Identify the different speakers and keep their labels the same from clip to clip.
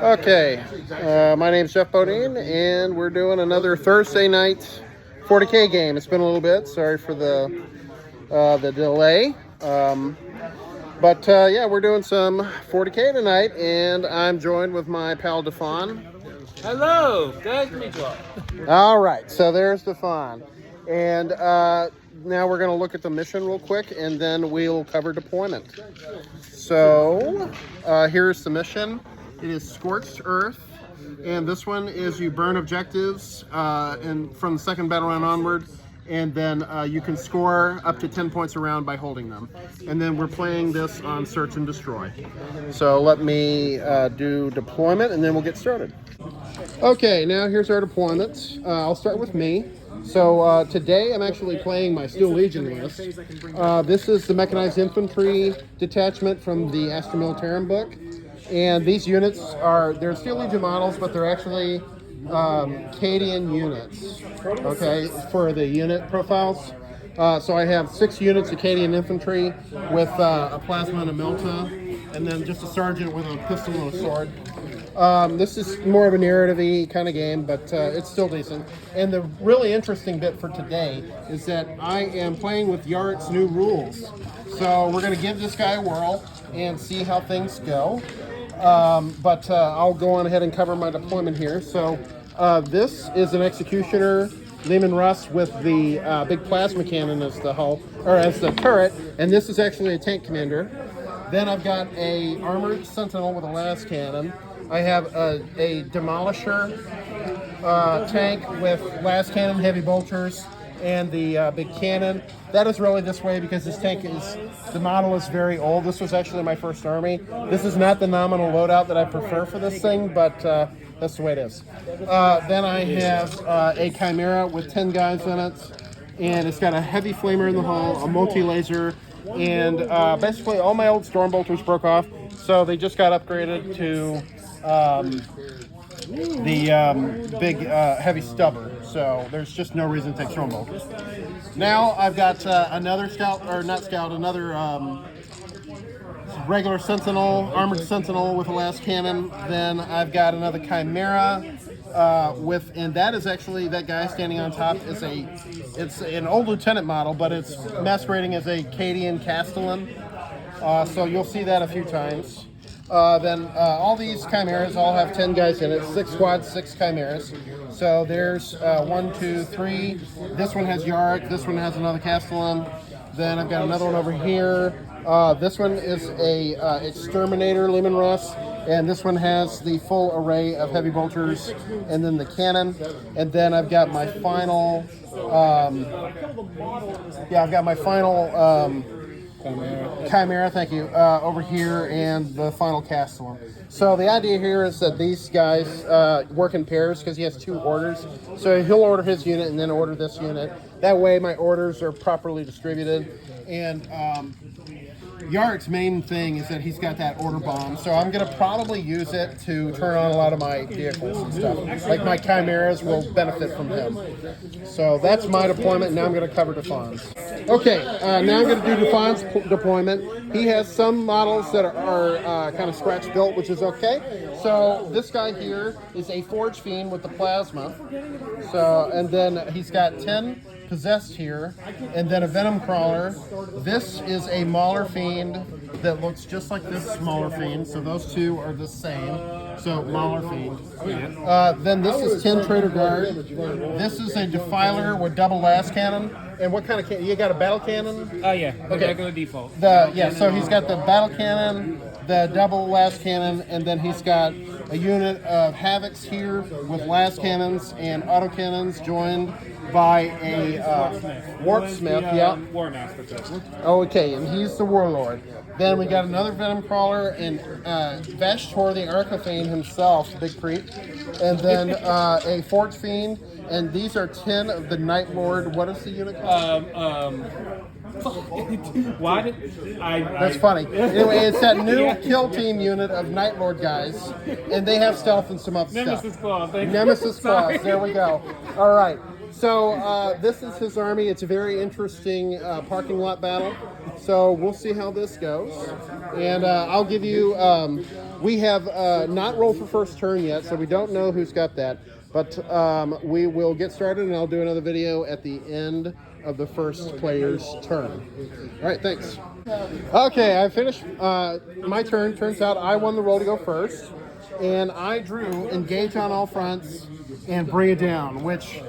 Speaker 1: Okay, my name's Jeff Bodine, and we're doing another Thursday night 40K game. It's been a little bit. Sorry for the delay. Yeah, we're doing some 40K tonight, and I'm joined with my pal Defon.
Speaker 2: Hello, glad to meet you all.
Speaker 1: All right, so there's Defon. And now we're going to look at the mission real quick, and then we'll cover deployment. So here's the mission. It is Scorched Earth, and this one is you burn objectives and from the second battle round onward, and then you can score up to 10 points a round by holding them. And then we're playing this on Search and Destroy. So let me do deployment, and then we'll get started. Okay, now here's our deployment. I'll start with me. So today I'm actually playing my Steel Legion list. This is the Mechanized Infantry detachment from the Astramilitarum book. And these units they're Steel Legion models, but they're actually Cadian units, okay, for the unit profiles. So I have 6 units of Cadian infantry with a plasma and a melta, and then just a sergeant with a pistol and a sword. This is more of a narrative-y kind of game, but it's still decent. And the really interesting bit for today is that I am playing with Yarrick's new rules. So we're going to give this guy a whirl and see how things go. I'll go on ahead and cover my deployment here. So this is an Executioner Lehman Russ with the big plasma cannon as the hull, or as the turret, and this is actually a tank commander. Then I've got a armored sentinel with a las cannon. I have a Demolisher tank with las cannon, heavy bolters, and the big cannon. That is really this way because this tank the model is very old. This was actually my first army. This is not the nominal loadout that I prefer for this thing, but that's the way it is. Then I have a Chimera with 10 guys in it, and it's got a heavy flamer in the hull, a multi-laser, and basically all my old storm bolters broke off, so they just got upgraded to the big heavy stubber, so there's just no reason to take storm bolters. Now I've got another another regular sentinel, armored sentinel with a las cannon. Then I've got another Chimera and that is actually, that guy standing on top is it's an old lieutenant model, but it's masquerading as a Cadian Castellan. So you'll see that a few times. Then all these Chimeras all have 10 guys in it, 6 squads, 6 Chimeras. So there's 1, 2, 3. This one has Yarrick, this one has another Castellan. Then I've got another one over here. This one is a Exterminator Lehman Russ, and this one has the full array of heavy bolters and then the cannon. And then I've got my final Chimera, thank you, over here, and the final Castellan. So the idea here is that these guys work in pairs because he has 2 orders. So he'll order his unit and then order this unit. That way my orders are properly distributed. And Yarrick's main thing is that he's got that order bomb, so I'm going to probably use it to turn on a lot of my vehicles and stuff. Like my Chimeras will benefit from him. So that's my deployment. Now I'm going to cover Defon's. Okay, now I'm going to do Defon's deployment. He has some models that are kind of scratch built, which is okay. So this guy here is a Forge Fiend with the plasma. So, and then he's got 10 possessed here, and then a Venom Crawler. This is a Mauler Fiend that looks just like this smaller Fiend, so those two are the same. So Mauler Fiend. Then this is 10 Trader Guard. This is a Defiler with double las cannon. And what kind of cannon? You got a battle cannon?
Speaker 2: Oh yeah,
Speaker 1: okay.
Speaker 2: Regular default.
Speaker 1: So he's got the battle cannon, the double las cannon, and then he's got a unit of Havocs here with las cannons and autocannons joined by a Warp Smith. Yeah.
Speaker 2: War Master.
Speaker 1: Okay, and he's the Warlord. Then we got another Venom Crawler and Vashtor the Arcaphane himself, Big Creep. And then a Forge Fiend. And these are 10 of the Night Lord. What is the unit called?
Speaker 2: Why did I?
Speaker 1: That's funny. Anyway, it's that new kill team unit of Night Lord guys, and they have stealth and some other
Speaker 2: Nemesis
Speaker 1: stuff.
Speaker 2: Claws.
Speaker 1: Nemesis Claws. There we go. All right. So this is his army. It's a very interesting parking lot battle. So we'll see how this goes. And I'll give you, we have not rolled for first turn yet, so we don't know who's got that. But we will get started, and I'll do another video at the end of the first player's turn. All right, thanks. Okay, I finished my turn. Turns out I won the roll to go first. And I drew engage on all fronts and bring it down, which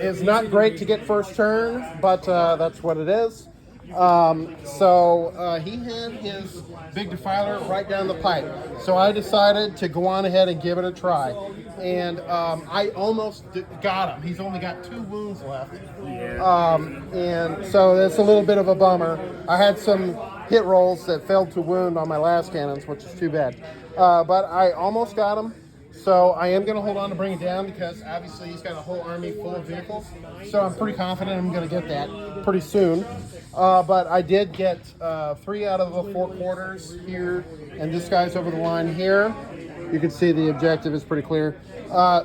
Speaker 1: is not great to get first turn, but that's what it is. So he had his big defiler right down the pipe. So I decided to go on ahead and give it a try. And I almost got him. He's only got 2 wounds left. And so that's a little bit of a bummer. I had some hit rolls that failed to wound on my last cannons, which is too bad. But I almost got him. So I am going to hold on to bring it down because obviously he's got a whole army full of vehicles. So I'm pretty confident I'm going to get that pretty soon. But I did get 3 out of the 4 quarters here, and this guy's over the line here. You can see the objective is pretty clear.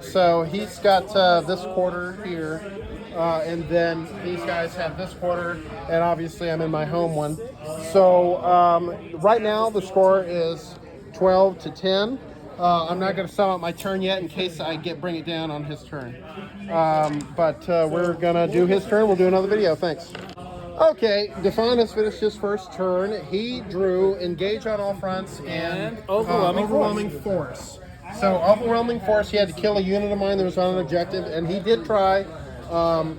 Speaker 1: So he's got this quarter here, and then these guys have this quarter, and obviously I'm in my home one. So right now the score is 12-10. I'm not going to sum up my turn yet in case I bring it down on his turn. But we're going to do his turn. We'll do another video. Thanks. Okay, Defon has finished his first turn. He drew engage on all fronts and overwhelming force. So overwhelming force, he had to kill a unit of mine that was on an objective, and he did try.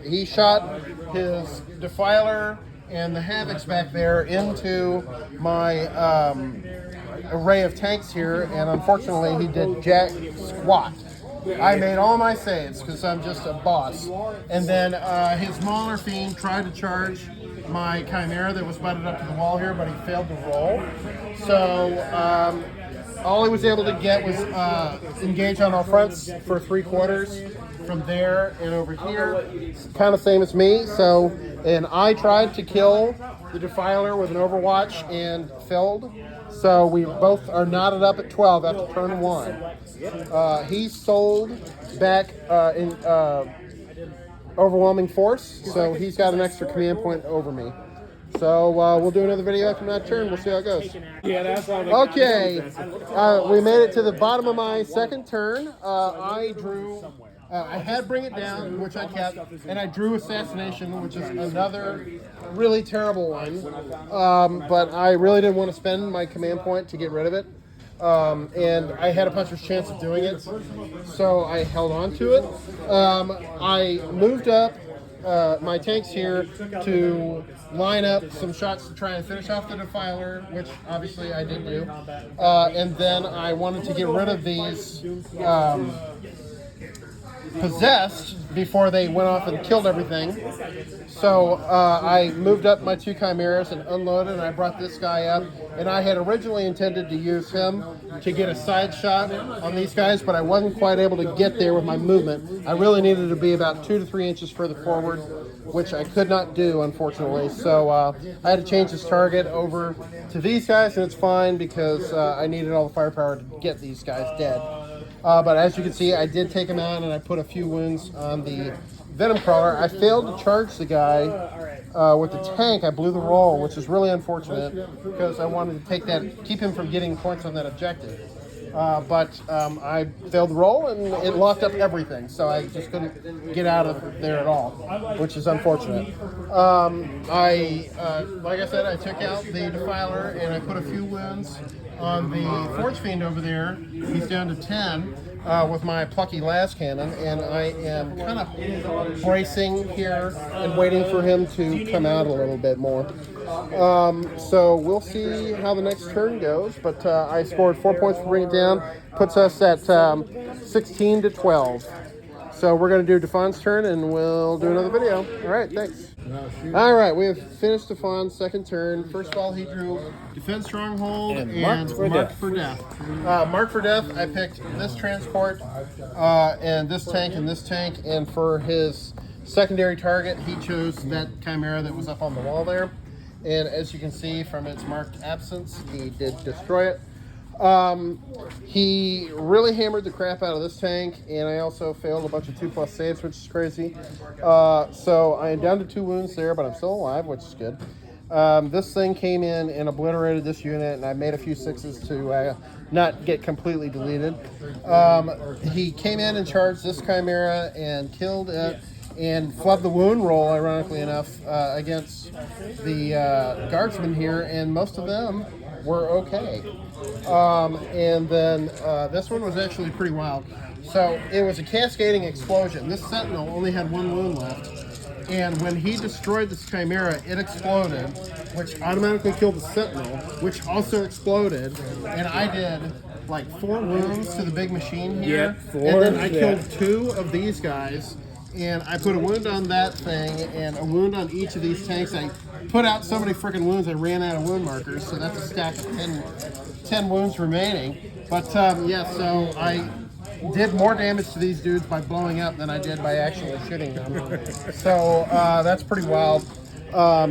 Speaker 1: He shot his defiler and the havocs back there into my array of tanks here, and unfortunately he did jack squat. I made all my saves because I'm just a boss. And then his Mauler Fiend tried to charge my Chimera that was butted up to the wall here, but he failed to roll. So all he was able to get was engage on all fronts for 3 quarters from there and over here. Kind of same as me. So, and I tried to kill the Defiler with an Overwatch and failed. So we both are knotted up at 12 after turn 1. He sold back in overwhelming force, so he's got an extra command point over me. So we'll do another video after that turn. We'll see how it goes.
Speaker 2: Yeah, that's all.
Speaker 1: Okay, we made it to the bottom of my second turn. I drew. I had Bring It Down, which I kept, and I drew Assassination, which is another really terrible one. But I really didn't want to spend my command point to get rid of it. And I had a puncher's chance of doing it, so I held on to it. I moved up my tanks here to line up some shots to try and finish off the Defiler, which obviously I did do. And then I wanted to get rid of these possessed before they went off and killed everything. So I moved up my 2 Chimeras and unloaded, and I brought this guy up. And I had originally intended to use him to get a side shot on these guys, but I wasn't quite able to get there with my movement. I really needed to be about 2 to 3 inches further forward, which I could not do, unfortunately. So I had to change his target over to these guys, and it's fine because I needed all the firepower to get these guys dead. But as you can see, I did take him out, and I put a few wounds on the Venom Crawler. I failed to charge the guy with the tank. I blew the roll, which is really unfortunate because I wanted to take that, keep him from getting points on that objective. But I failed the roll, and it locked up everything, so I just couldn't get out of there at all, which is unfortunate. Like I said, I took out the Defiler, and I put a few wounds on the Forge Fiend over there. He's down to 10 with my plucky las cannon, and I am kind of bracing here and waiting for him to come out a little bit more. So we'll see how the next turn goes, but I scored 4 points for bringing it down, puts us at 16-12. So we're going to do Defon's turn, and we'll do another video. All right, thanks. All right, we have finished Defon's second turn. First of all, he drew Defend Stronghold and Mark for Death. Mark for Death, I picked this transport and this tank, and for his secondary target, he chose that Chimera that was up on the wall there. And as you can see from its marked absence, he did destroy it. He really hammered the crap out of this tank, and I also failed a bunch of 2+ saves, which is crazy. So I am down to 2 wounds there, but I'm still alive, which is good. This thing came in and obliterated this unit, and I made a few 6s to not get completely deleted. He came in and charged this Chimera and killed it, and flubbed the wound roll, ironically enough, against the guardsmen here, and most of them were okay. And then this one was actually pretty wild. So it was a cascading explosion. This Sentinel only had 1 wound left, and when he destroyed this Chimera, it exploded, which automatically killed the Sentinel, which also exploded, and I did like 4 wounds to the big machine here,
Speaker 2: Yeah, 4,
Speaker 1: and then I
Speaker 2: yeah.
Speaker 1: killed 2 of these guys, and I put a wound on that thing and a wound on each of these tanks. I put out so many freaking wounds I ran out of wound markers, so that's a stack of 10 wounds remaining. But yeah, so I did more damage to these dudes by blowing up than I did by actually shooting them. So that's pretty wild.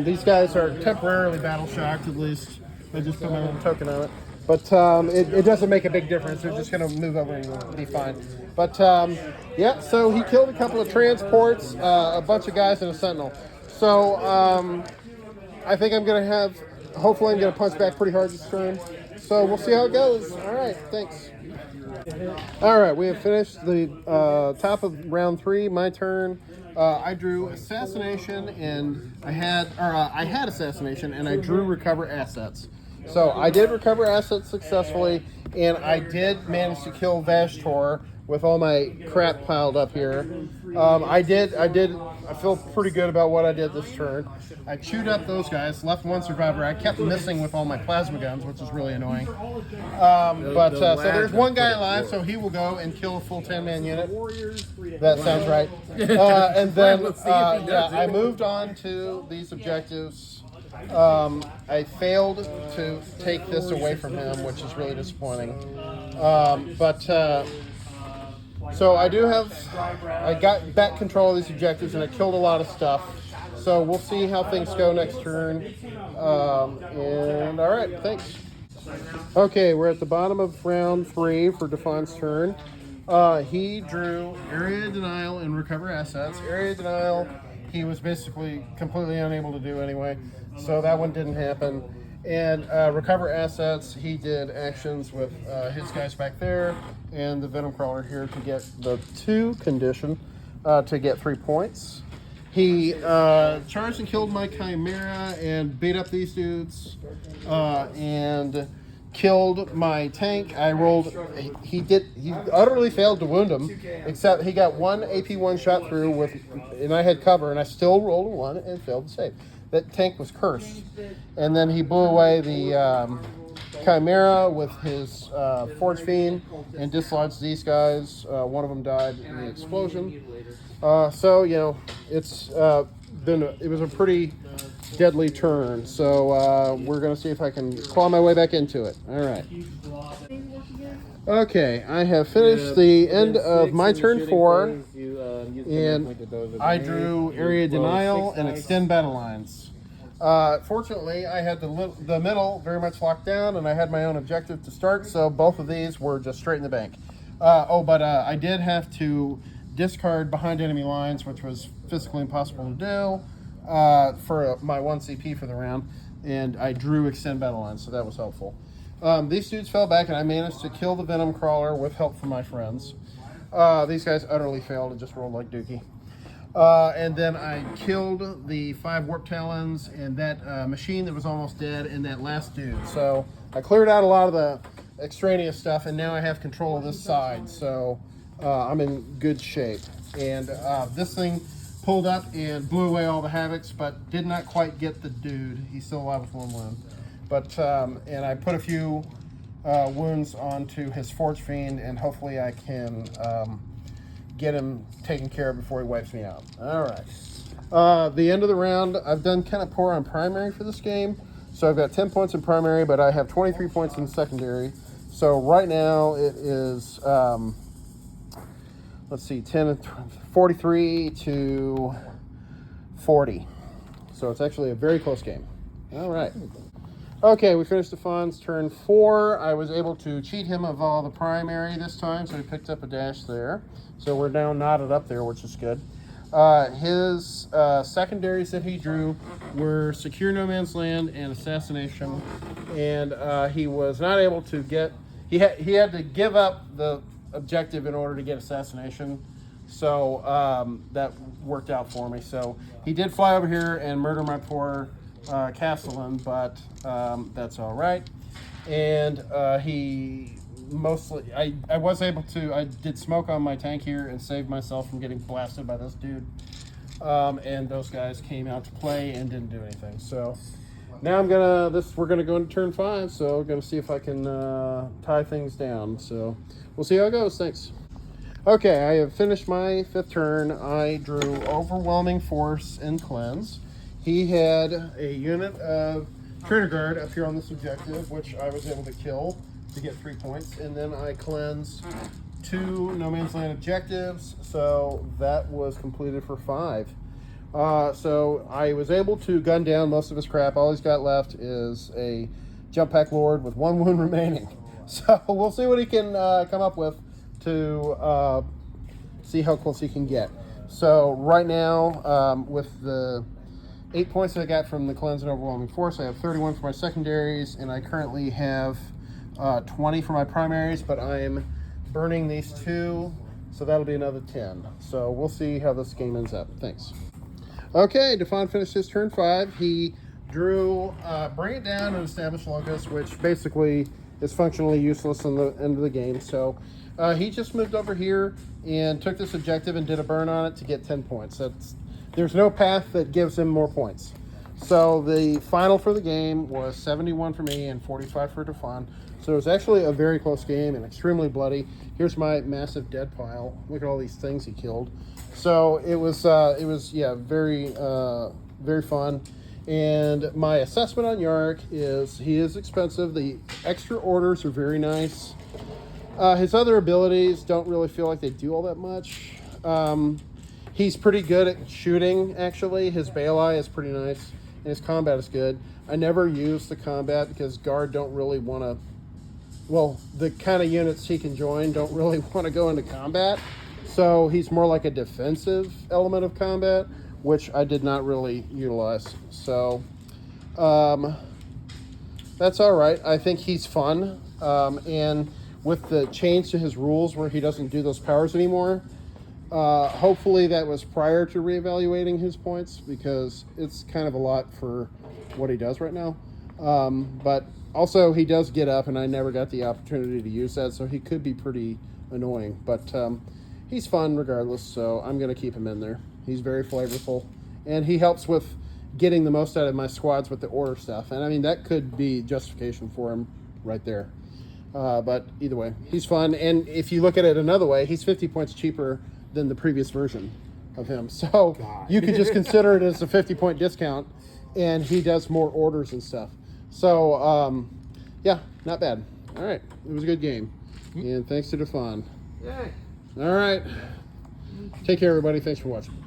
Speaker 1: These guys are temporarily battle shocked, at least. I just put my little token on it. But it doesn't make a big difference. They're just going to move over and be fine. But yeah, so he killed a couple of transports, a bunch of guys, and a Sentinel. So I think I'm going to have, hopefully I'm going to punch back pretty hard this turn. So we'll see how it goes. All right, thanks. All right, we have finished the top of round 3, my turn. I drew assassination, and I had assassination, and I drew recover assets. So I did recover assets successfully, and I did manage to kill Vashtor with all my crap piled up here. I feel pretty good about what I did this turn. I chewed up those guys, left 1 survivor. I kept missing with all my plasma guns, which is really annoying. So there's 1 guy alive, so he will go and kill a full 10-man unit. That sounds right. And then yeah, I moved on to these objectives. I failed to take this away from him, which is really disappointing. So I got back control of these objectives, and I killed a lot of stuff. So we'll see how things go next turn. And all right, thanks. Okay, we're at the bottom of round 3 for Defon's turn. He drew area denial and recover assets. Area denial, he was basically completely unable to do anyway, so that one didn't happen. And recover assets, he did actions with his guys back there and the Venom Crawler here to get the 2 condition to get 3 points. He charged and killed my Chimera and beat up these dudes and killed my tank. I rolled, he utterly failed to wound him, except he got 1 AP1 shot through and I had cover, and I still rolled a 1 and failed to save. That tank was cursed. And then he blew away the Chimera with his Forge Fiend and dislodged these guys. 1 of them died in the explosion. So, you know, it was a pretty deadly turn. So we're going to see if I can claw my way back into it. All right. Okay, I have finished the end of my turn 4, and I drew area denial and extend battle lines. Fortunately, I had the middle very much locked down, and I had my own objective to start, so both of these were just straight in the bank. But I did have to discard behind enemy lines, which was physically impossible to do for my 1 CP for the round, and I drew extend battle lines, so that was helpful. These dudes fell back, and I managed to kill the Venom Crawler with help from my friends. These guys utterly failed and just rolled like Dookie. And then I killed the 5 Warp Talons and that machine that was almost dead and that last dude. So I cleared out a lot of the extraneous stuff, and now I have control of this side. So I'm in good shape. And this thing pulled up and blew away all the Havocs, but did not quite get the dude. He's still alive with 1 wound. But and I put a few wounds onto his Forge Fiend, and hopefully I can get him taken care of before he wipes me out. All right. The end of the round, I've done kind of poor on primary for this game. So I've got 10 points in primary, but I have 23 points in secondary. So right now it is, let's see, 43 to 40. So it's actually a very close game. All right. Okay, we finished Stefan's turn 4. I was able to cheat him of all the primary this time, so he picked up a dash there. So we're now knotted up there, which is good. His secondaries that he drew were Secure No Man's Land and Assassination, and he was not able to get... He had to give up the objective in order to get Assassination, so that worked out for me. So he did fly over here and murder my poor Castellan, but that's all right. And he mostly, I was able to, I did smoke on my tank here and saved myself from getting blasted by this dude. And those guys came out to play and didn't do anything. So now we're gonna go into turn 5. So I'm gonna see if I can tie things down. So we'll see how it goes. Thanks. Okay, I have finished my 5th turn. I drew Overwhelming Force and Cleanse. He had a unit of Trigger Guard up here on this objective, which I was able to kill to get 3 points. And then I cleansed 2 No Man's Land objectives, so that was completed for 5. So I was able to gun down most of his crap. All he's got left is a Jump Pack Lord with 1 wound remaining. So we'll see what he can come up with to see how close he can get. So right now, with the 8 points that I got from the Cleanse and Overwhelming Force, I have 31 for my secondaries, and I currently have 20 for my primaries, but I'm burning these 2, so that'll be another 10. So we'll see how this game ends up. Thanks. Okay, Defon finished his turn 5. He drew Bring It Down and Establish Locus, which basically is functionally useless in the end of the game. So he just moved over here and took this objective and did a burn on it to get 10 points. There's no path that gives him more points. So the final for the game was 71 for me and 45 for Defon. So it was actually a very close game and extremely bloody. Here's my massive dead pile. Look at all these things he killed. So it was yeah, very fun. And my assessment on Yarrick is he is expensive. The extra orders are very nice. His other abilities don't really feel like they do all that much. He's pretty good at shooting, actually. His Baelai is pretty nice, and his combat is good. I never use the combat because Guard don't really want to... Well, the kind of units he can join don't really want to go into combat. So he's more like a defensive element of combat, which I did not really utilize. So that's all right. I think he's fun. And with the change to his rules where he doesn't do those powers anymore, hopefully that was prior to reevaluating his points, because it's kind of a lot for what he does right now. But also he does get up, and I never got the opportunity to use that, so he could be pretty annoying. But he's fun regardless, so I'm going to keep him in there. He's very flavorful, and he helps with getting the most out of my squads with the order stuff. And I mean, that could be justification for him right there. But either way, he's fun. And if you look at it another way, he's 50 points cheaper than the previous version of him. So you could just consider it as a 50-point discount, and he does more orders and stuff. So, yeah, not bad. All right. It was a good game. And thanks to Defon.
Speaker 2: Yay.
Speaker 1: All right. Take care, everybody. Thanks for watching.